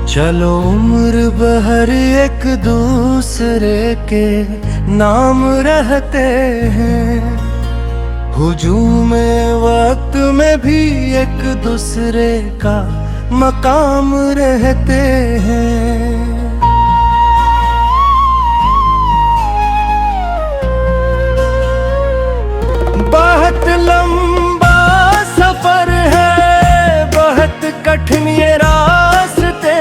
चलो उम्र भर एक दूसरे के नाम रहते हैं, हुजूम वक्त में भी एक दूसरे का मकाम रहते हैं। बहुत लंबा सफर है, बहुत कठिन ये रास्ते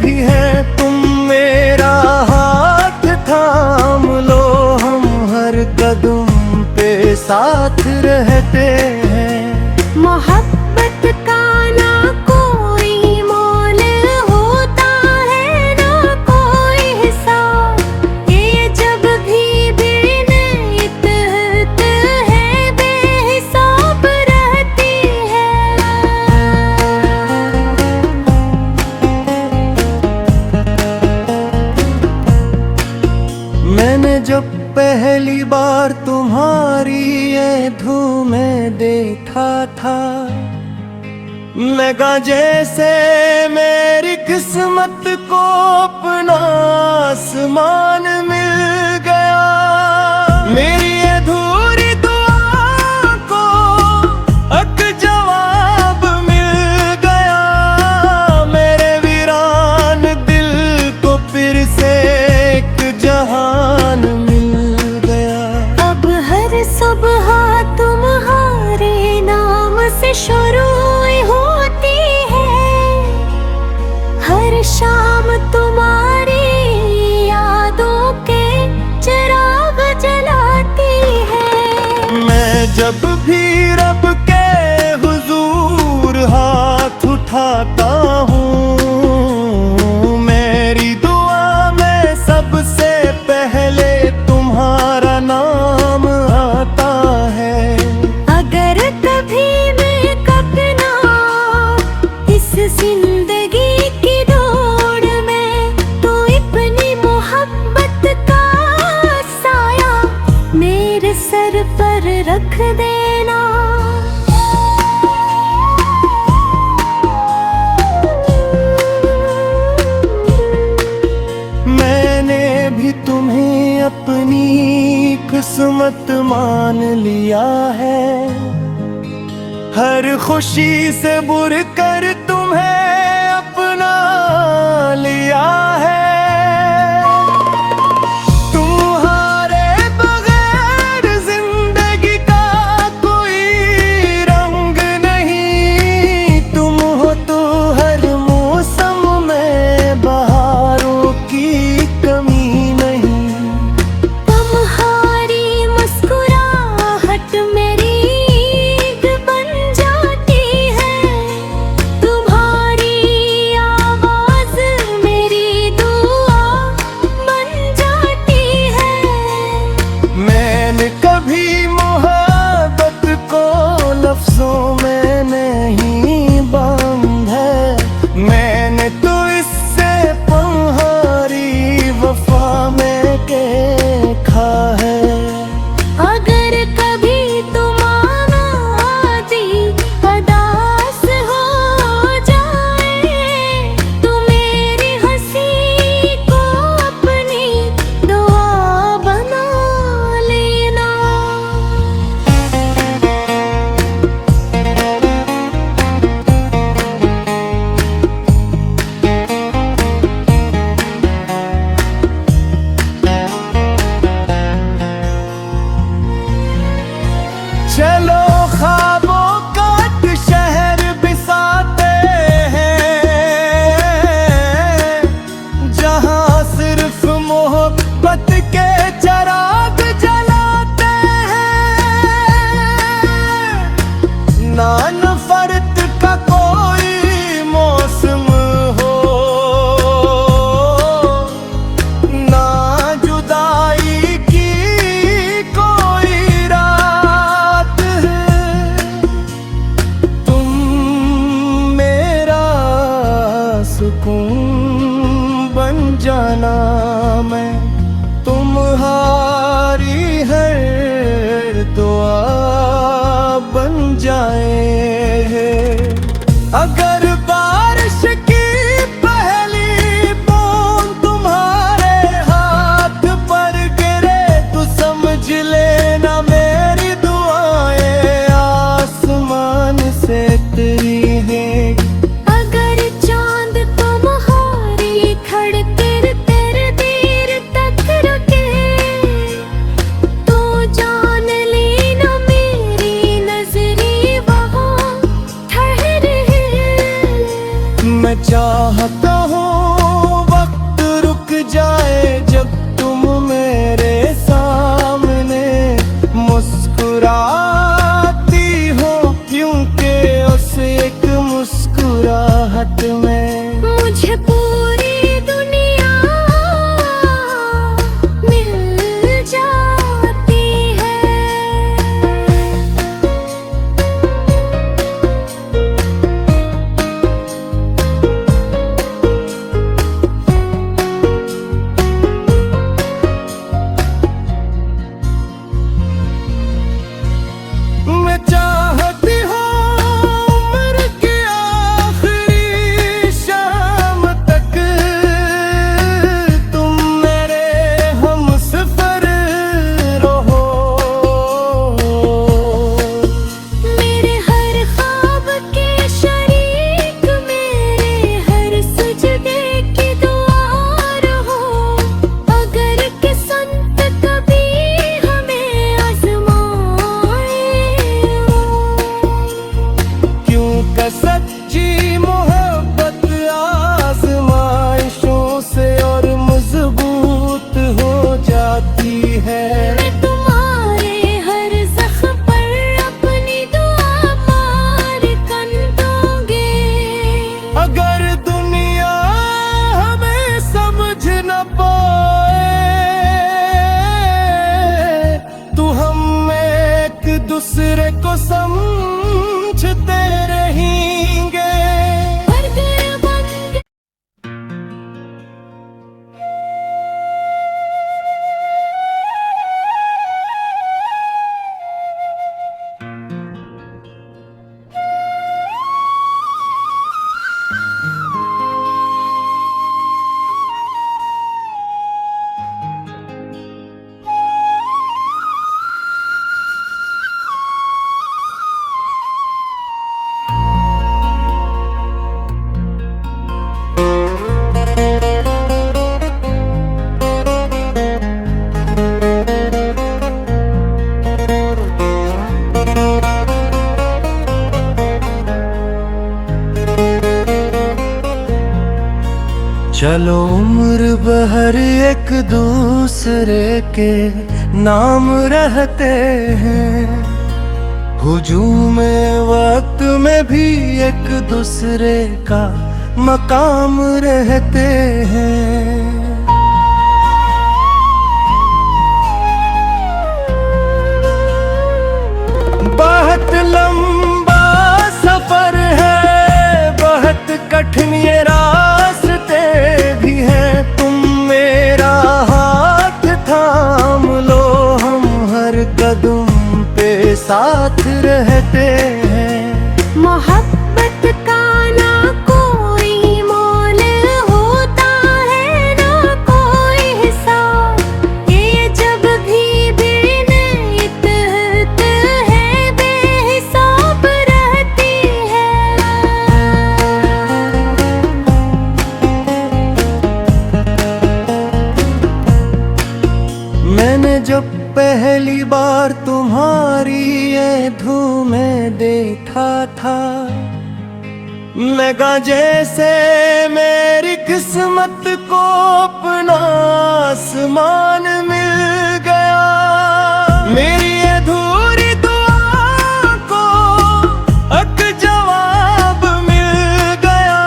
भी हैं। तुम मेरा हाथ थाम लो, हम हर कदम पे साथ रहते हैं। मोहब्बत का ना कोई मोल होता है, ना कोई हिसाब। ये जब भी बेनहियत है, बेहिसाब रहती है। मैंने जब पहली बार तुम्हारी ये धूमें देखा था, लगा जैसे मेरी किस्मत को अपना आसमान मिल गया। मेरी अधूरी दुआ को एक जवाब मिल गया, मेरे वीरान दिल को फिर से एक जहान मिल गया। अब हर सुबह तुम्हारे नाम से शुरू होती है, हर शाम तुम्हारी यादों के चिराग जलाती है। मैं जब भी रब के हुजूर हाथ उठाता हूँ, मेरी दुआ में सबसे पहले तुम्हारा नाम आता है। अगर कभी मैं कपना इस जिंदगी की दौड़ में, तो अपनी मोहब्बत का साया मेरे सर पर रख देना। मैंने भी तुम्हें अपनी किस्मत मान लिया है, हर खुशी से बुर कर तुम्हें अपना लिया है। तुम्हारे बगैर जिंदगी का कोई रंग नहीं, तुम हो तो हर मौसम में बहारों की कमी नहीं। तुम्हारी मुस्कुराहट मेरी ईद बन जाती है, तुम्हारी आवाज मेरी दुआ बन जाती है। मैंने कभी मोहब्बत को लफ्जों में नहीं बांधा, मैंने तो इससे तुम्हारी वफा में देखा है। अगर कभी तुम आदी अदास हो जाए, तो मेरी हंसी को अपनी दुआ बना लेना। चलो ख्वाबों का एक शहर बसाते हैं, जहाँ सिर्फ मोहब्बत के चिराग जलाते हैं। ना नफरत का कोई मौसम हो, ना जुदाई की कोई रात है। तुम मेरा सुकून बन जाना, मैं तुम्हारी हर दुआ बन जाए। अगर बारिश की पहली मैं चाहता हूँ वक्त रुक जाए जब तुम मेरे सामने मुस्कुराती हो, क्योंकि उस एक मुस्कुराहट में मुझे पूरी दुनिया मिल जाती है। मैं चाहती हूँ उम्र की आखिरी शाम तक तुम मेरे हमसफर रहो। मेरे हर ख्वाब के शरीक, मेरे हर सजदे की दुआ रहो। अगर किस्मत कभी हमें आज़माए, क्यों का सच्ची मोहब्बत आजमाइशों से और मजबूत हो जाती है। मैं तुम्हारे हर ज़ख्म पर अपनी दुआ मार कर दूंगी। अगर दुनिया हमें समझ न पाए तो हम एक दूसरे को समझते रहेंगे। पर्दे बंद चलो उम्र भर एक दूसरे के नाम रहते हैं, हुजूम वक्त में भी एक दूसरे का मकाम रहते हैं। बहुत लंबा सफर है, बहुत कठिन ये रास्ते भी हैं। तुम मेरा हाथ थाम लो, हम हर कदम पे साथ रहते हैं। मोहब्बत का ना कोई मोल होता है, ना कोई हिसाब। ये जब भी बेनियत है, बेहिसाब रहती है। मैंने जब पहली बार तुम्हारी ये धूमें देखा था, लगा जैसे मेरी किस्मत को अपना आसमान मिल गया। मेरी अधूरी दुआ को एक जवाब मिल गया,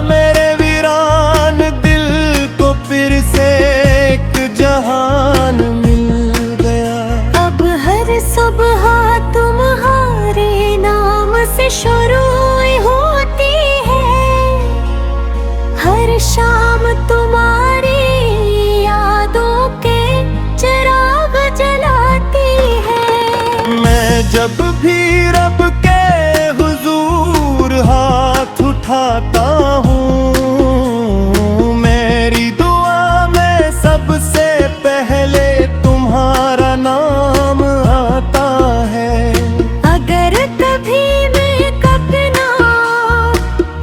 मेरे वीरान दिल को फिर से एक जहान मिल गया। अब हर सुबह तुम्हारे नाम से शुरू होती है, हर शाम तुम्हारी यादों के चिराग जलाती है। मैं जब भी रब के हुजूर हाथ उठाता हूँ, मेरी दुआ में सबसे पहले तुम्हारा नाम आता है। अगर कभी मैं कपना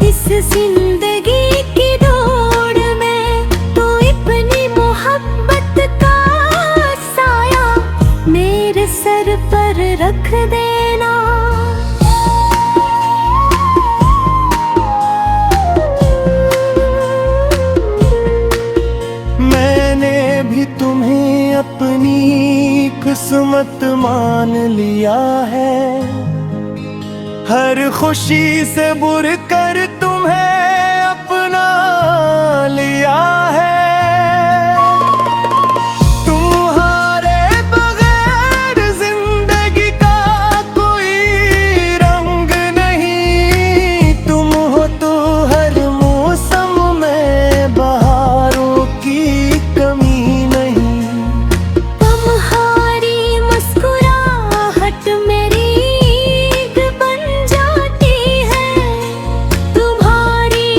इस जिंदगी की दौड़ में, तो अपनी मोहब्बत का साया मेरे सर पर रख देना। किस्मत मान लिया है। हर खुशी से बुर कर तुम्हें अपना लिया है। तुम्हारे बगैर जिंदगी का कोई रंग नहीं। तुम हो तो हर मौसम में बहारों की कमी नहीं। तुम्हारी मुस्कुराहट मेरी ईद बन जाती है। तुम्हारी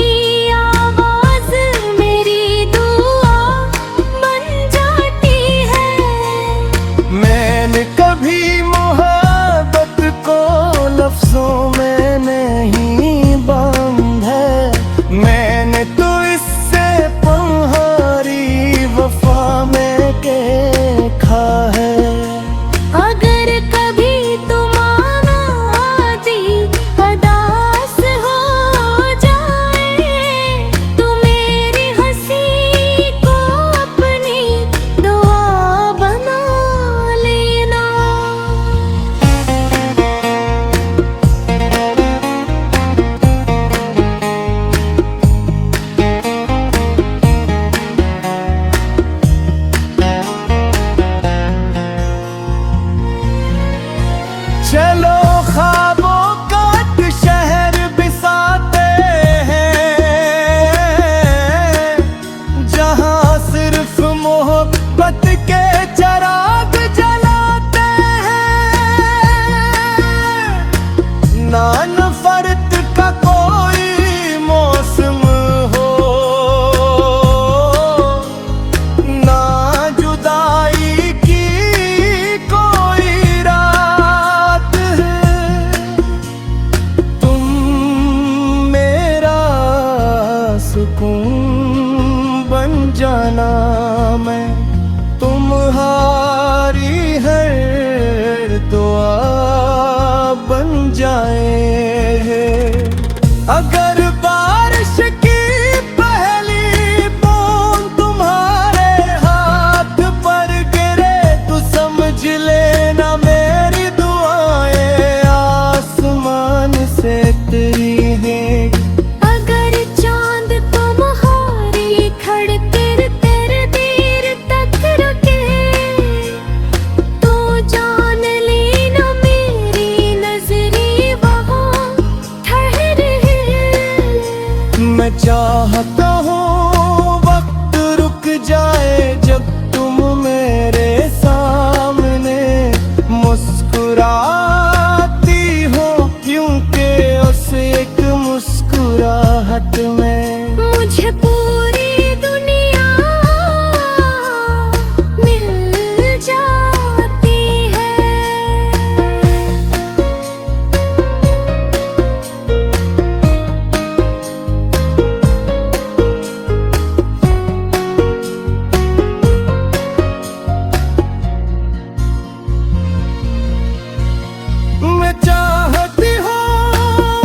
आवाज मेरी दुआ बन जाती है। मैंने कभी मोहब्बत को लफ्जों में नहीं बांधा। मैंने तो इससे तुम्हारी वफा में देखा है। अगर कभी तुम आदी उदास हो जाए तो मेरी हंसी को अपनी दुआ बना लेना। चलो ख्वाबों का शहर बिसाते हैं, जहां सिर्फ मोहब्बत के चराग जलाते हैं। ना नफरत का कोई मौसम हो, ना जुदाई की कोई रात है। तुम मेरा सुकून बन जाना, मैं तुम्हारी हर दुआ बन जाए। अगर बारिश की पहली बूंद तुम्हारे हाथ पर गिरे तो समझ लेना मेरी दुआएं आसमान से तेरी हैं। अगर चांद तुम्हारी खड़कर तेरे देर तक रुके तो जान लेना मेरी नजरें वहाँ ठहर है। मैं चाहता हूँ वक्त रुक जाए जब तुम मेरे सामने मुस्कुराती हो, क्योंकि उस एक मुस्कुराहट में मुझे पूरी दुनिया मिल जाती है। मैं चाहती हूँ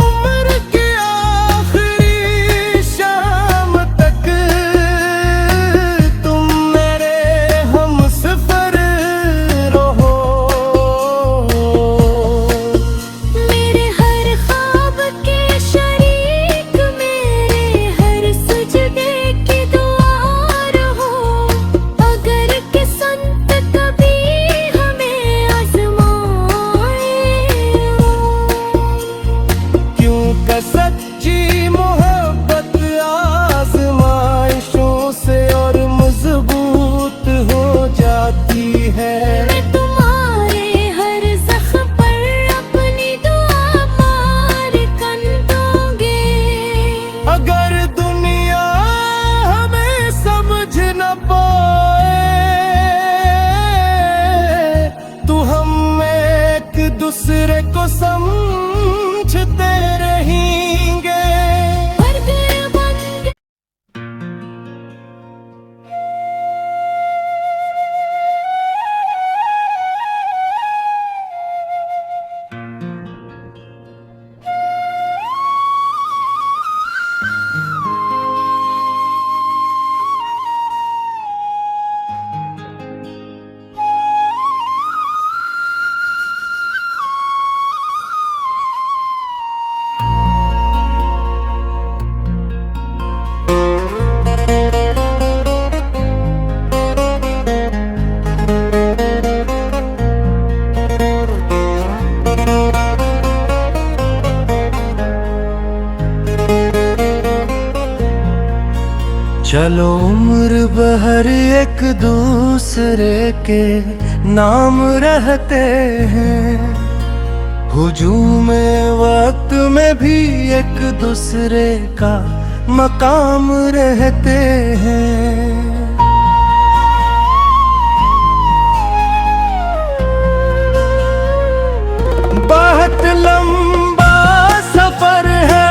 उम्र की आखिरी शाम तक चलो उम्र भर एक दूसरे के नाम रहते हैं, हुजूम वक्त में भी एक दूसरे का मकाम रहते हैं। बहुत लंबा सफर है,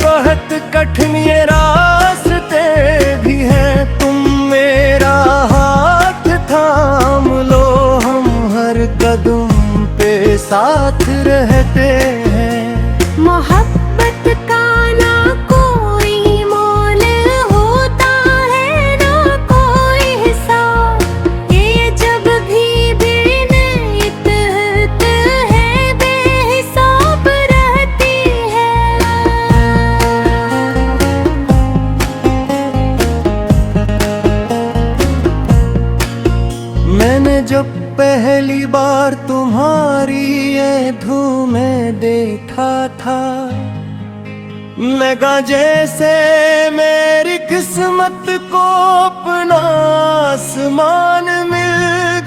बहुत कठिन ये रास्ते भी हैं। तुम मेरा हाथ थाम लो, हम हर कदम पे साथ रहते हैं। मोहब्बत का ना कोई मोल होता है, ना कोई हिसाब। ये जब भी बेनियत है, बेहिसाब रहती है। मैंने जब पहली बार तुम्हारी ये धूमें देखा था, लगा जैसे मेरी किस्मत को अपना आसमान मिल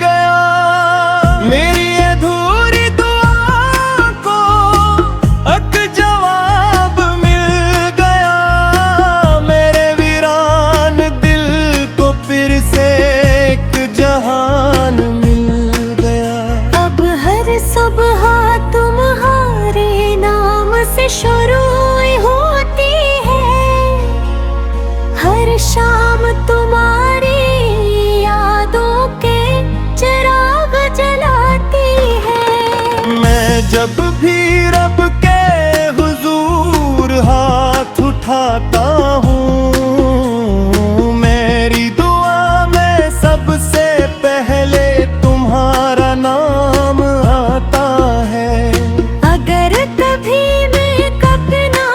गया। मेरी अधूरी दुआ को एक जवाब मिल गया, मेरे वीरान दिल को फिर से एक जहान मिल गया। अब हर सुबह तुम्हारे नाम से शुरू होती है, हर शाम तुम्हारी यादों के चिराग जलाती है। मैं जब भी रब के हुजूर हाथ उठाता हूँ, मेरी दुआ में सबसे पहले तुम्हारा नाम आता है। अगर कभी मैं कपना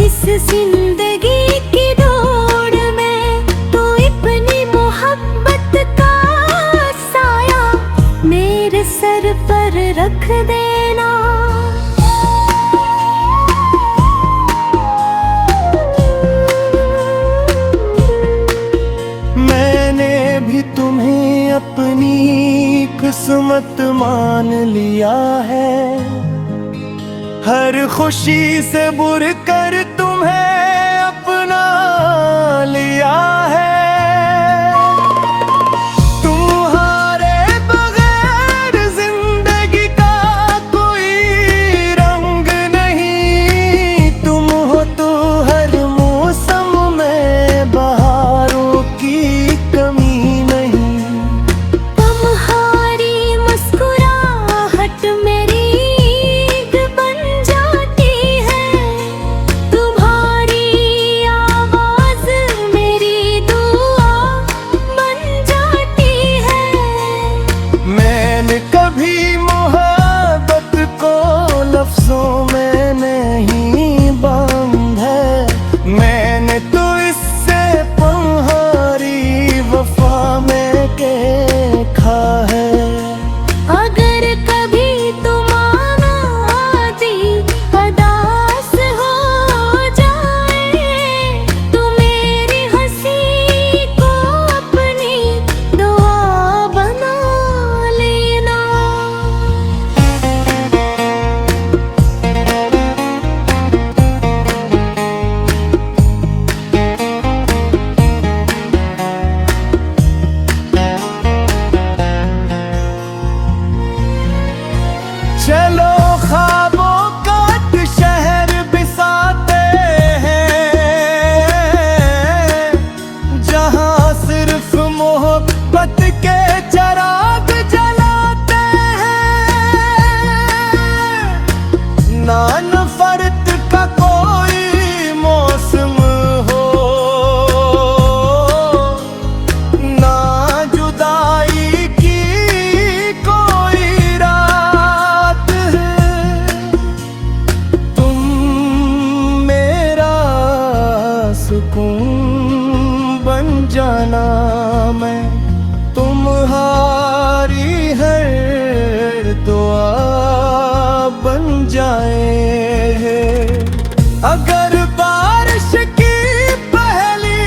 इस जिंदगी की दौड़ में, तो अपनी मोहब्बत का साया मेरे सर पर रख देना। मैंने भी तुम्हें अपनी किस्मत मान लिया है, हर खुशी से बुर कर तुम्हें अपना लिया है। तुम्हारे बगैर जिंदगी का कोई रंग नहीं, तुम हो तो हर मौसम में बहारों की कमी नहीं। तुम्हारी मुस्कुराहट मेरी ईद बन जाती है, तुम्हारी आवाज मेरी दुआ बन जाती है। मैंने कभी मोहब्बत को लफ्जों में नहीं बांधा, मैंने तो इससे तुम्हारी वफा में देखा है। अगर कभी तुम आदी उदास हो जाए, तो मेरी हंसी को अपनी दुआ बना लेना। चलो ख्वाबों का शहर बसाते हैं, जहां सिर्फ मोहब्बत के चिराग जलाते हैं। ना नफरत का कोई मौसम हो, ना जुदाई की कोई रात है। तुम मेरा सुकून बन जाना, मैं तुम्हारी हर दुआ बन जाए। अगर बारिश की पहली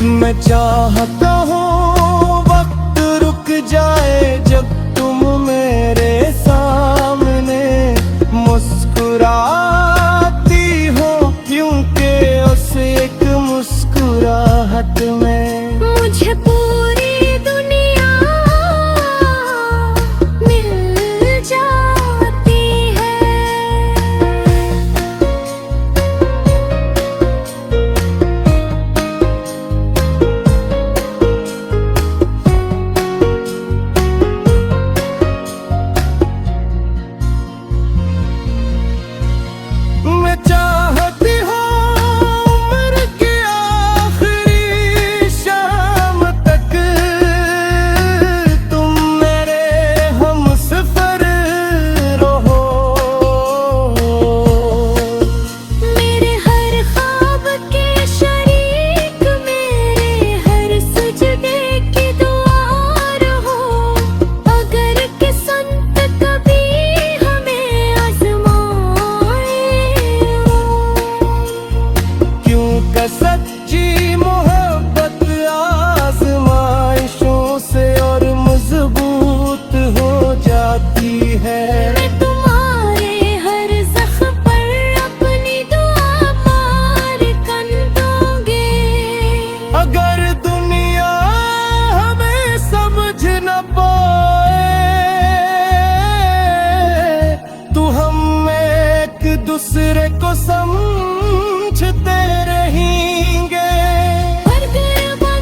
मैं चाहता हूँ वक्त रुक जाए जब तुम मेरे सामने मुस्कुराती हो, क्योंकि उस एक मुस्कुराहट में मुझे पूरी दुनिया मिल जाती है। मैं चाहती हूँ उम्र की आखिरी शाम तक तुम मेरे हमसफर रहो। मेरे हर ख्वाब के शरीक, मेरे हर सजदे की दुआ रहो। अगर किस्मत कभी हमें आज़माए, क्योंकि सच्ची मोहब्बत आजमाइशों से और मजबूत हो जाती है। मैं तुम्हारे हर ज़ख्म पर अपनी दुआ मार कर दूंगी। अगर दुनिया हमें समझ न पाए तो हम एक दूसरे को समझते रहेंगे। बर्गर बन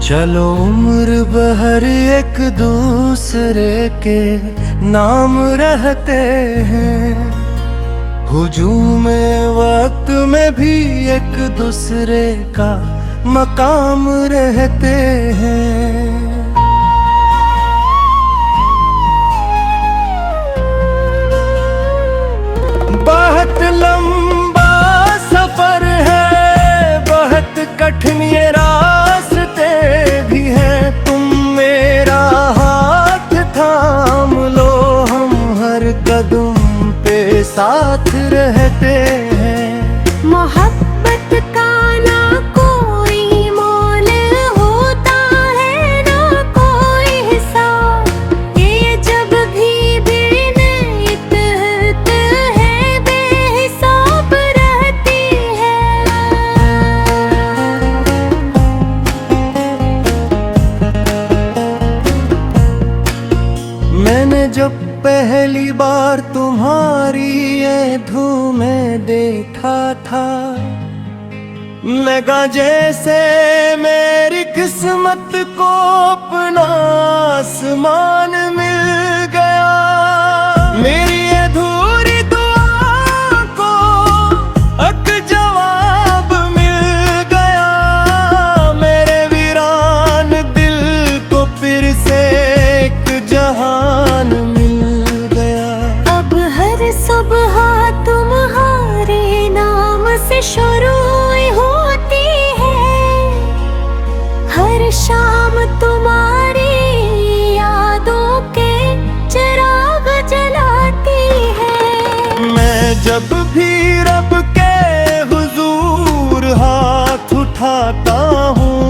चलो उम्र भर एक दूसरे के नाम रहते हैं, हुजूम वक्त में भी एक दूसरे का मकाम रहते हैं। बहुत लंबा सफर है, बहुत कठिन ये रास्ते भी हैं। तुम मेरा हाथ थाम लो, हम हर कदम पे साथ रहते हैं। मोहब्बत का ना कोई मोल होता है, ना कोई हिसाब। ये जब भी बेनियत है, बेहिसाब रहती है। मैंने जब पहली बार तुम्हारी ये धूमें देखा था, लगा जैसे मेरी किस्मत को अपना आसमान मिल गया। मेरी अधूरी दुआ को एक जवाब मिल गया, मेरे वीरान दिल को फिर से एक जहान मिल गया। अब हर सुबह तुम्हारे नाम से शुरू होती है, हर शाम तुम्हारी यादों के चिराग जलाती है। मैं जब भी रब के हुजूर हाथ उठाता हूँ,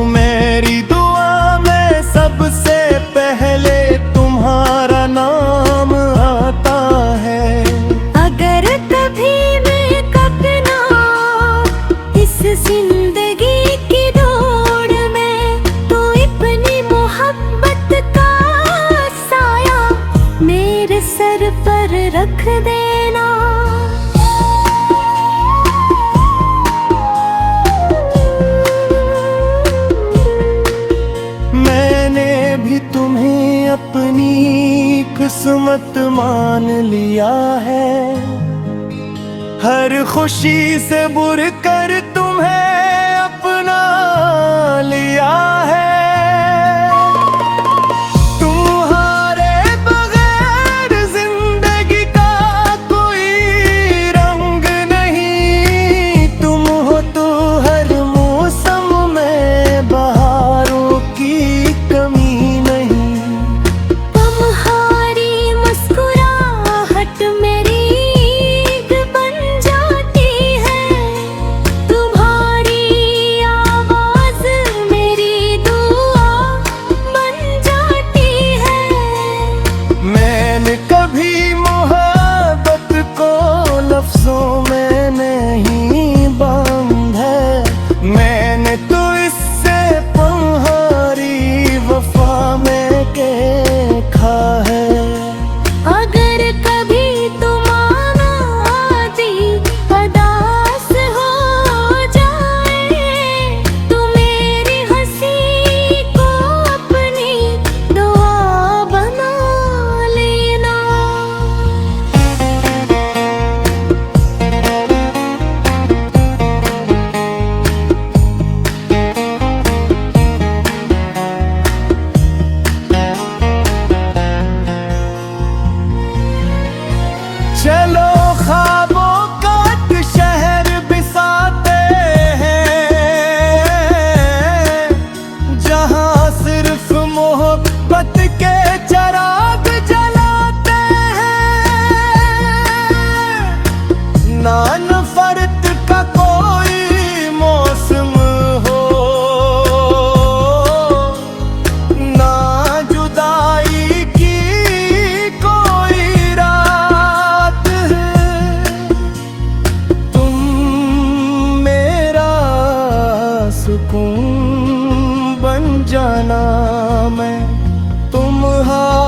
मेरी दुआ में सबसे पहले तुम्हारा नाम आता है। अगर कभी मैं कपना इस जिंदगी की दौड़ में, तो अपनी मोहब्बत का साया मेरे सर पर रख देना। किस्मत मान लिया है। हर खुशी से बुर कर तुम्हें अपना लिया है। तुम्हारे बगैर जिंदगी का कोई रंग नहीं। तुम हो तो हर मौसम में बहारों की कमी नहीं। तुम्हारी मुस्कुराहट मेरी ईद बन जाती है। तुम्हारी आवाज मेरी दुआ बन जाती है। मैंने कभी मोहब्बत को लफ्जों में नहीं बांधा। मैंने तो इससे तुम्हारी वफा में देखा है। अगर कभी तुम आती उदास हो जाए तो मेरी हंसी को अपनी दुआ बना लेना। चलो ख्वाबों का एक शहर बसाते हैं, जहां सिर्फ मोहब्बत के चिराग जलाते हैं। ना नफरत का कोई मौसम हो, ना जुदाई की कोई रात है। तुम मेरा सुकून बन जाना, मैं तुम्हारा